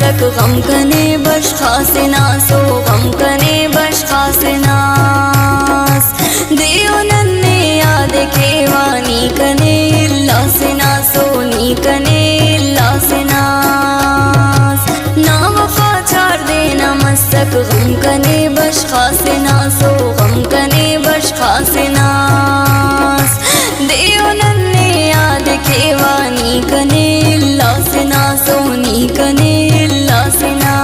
नमस्तक गम कने बश खास नासो गम कने बश खास नास देव नन्ने याद केवानी कने इल्ला से नासो नी कने इल्ला से नास ना वफा चार दे नमस्तक गम कने बश खास नासो गम कने बश खास नास देव नन्ने याद केवानी कने इल्ला से नासो नी कने इल्ला से नास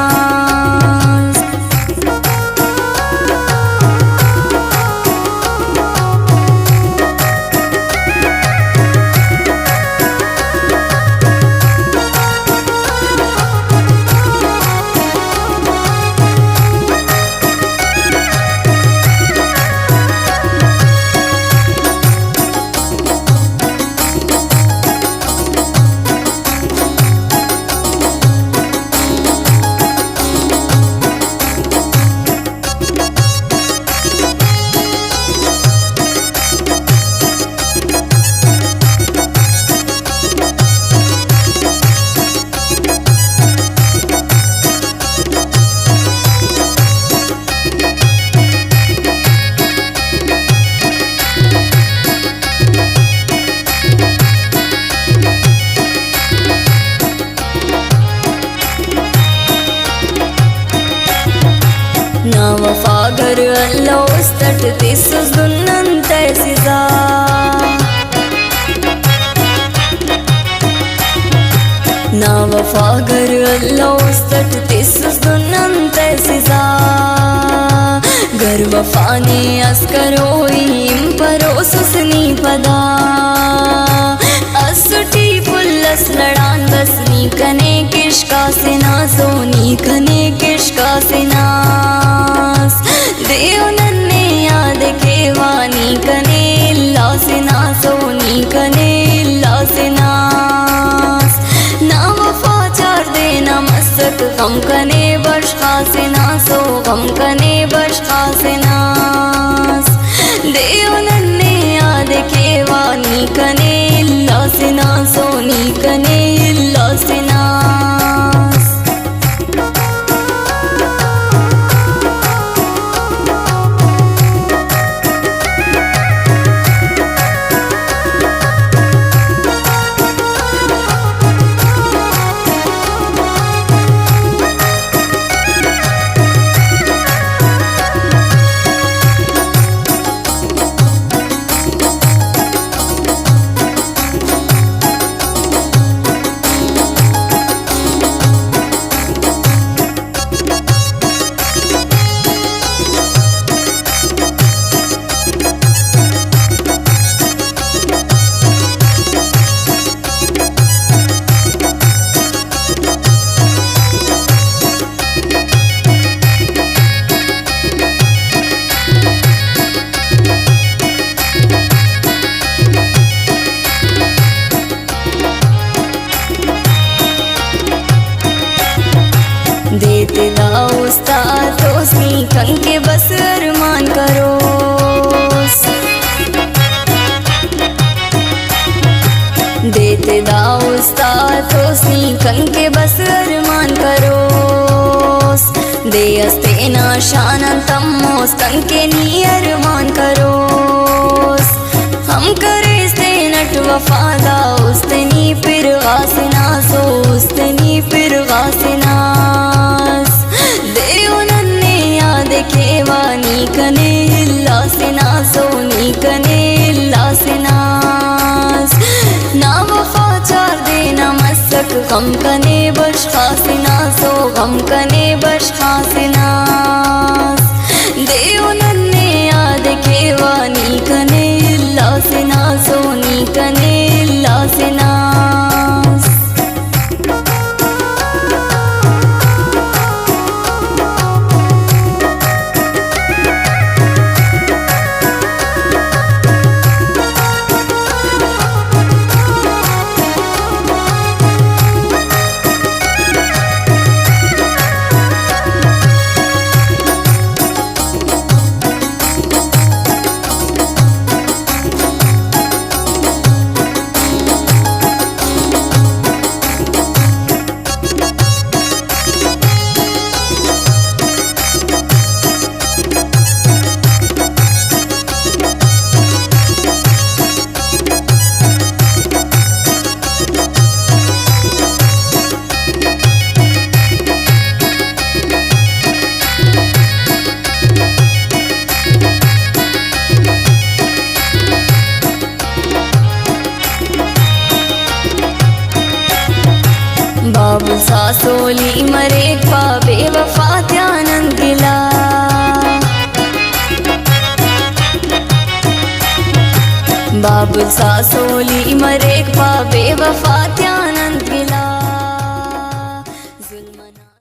ना वफा गर अल्लाह उस्तट तिसुस दुन्नन तैसिजा ना वफा गर अल्लाह उस्तट तिसुस दुन्नन तैसिजा गर वफा ने अस्करो इम परोसुसनी पदा असुटी पुल्लस लड़ान बस नी कने किशका से नासो नी कने किशका से नास देव नन्ने याद केवानी कने इल्ला से नासो नी कने इल्ला से नास ना वफा चार दे नमस्तक गम कने बश खास नासो गम कने बश खास नास देव नन्ने याद केवानी कने इल्ला से नासो नी कने इल्ला से नास देते दाउस्ता तोसनी कंके बस अरमान करो देते दाउस्ता तोसनी कंके बस अरमान करो दे अस्ते ना शानन तम्मोस कंके नी अरमान करो हम करे स्ते नट वफादा उस्तनी फिर गासना सो उस्तनी फिर गासना केवानी कने इल्ला से नासो नी कने इल्ला से नास ना वफा चार दे नमस्तक गम कने बश खास नासो गम कने बश खास नास देव नन्ने याद केवानी कने इल्ला से नासो नी कने इल्ला से नास सासोली मरे पाबे वफा त्यानंद दिला बाबुल सासोली मरे पाबे वफा त्या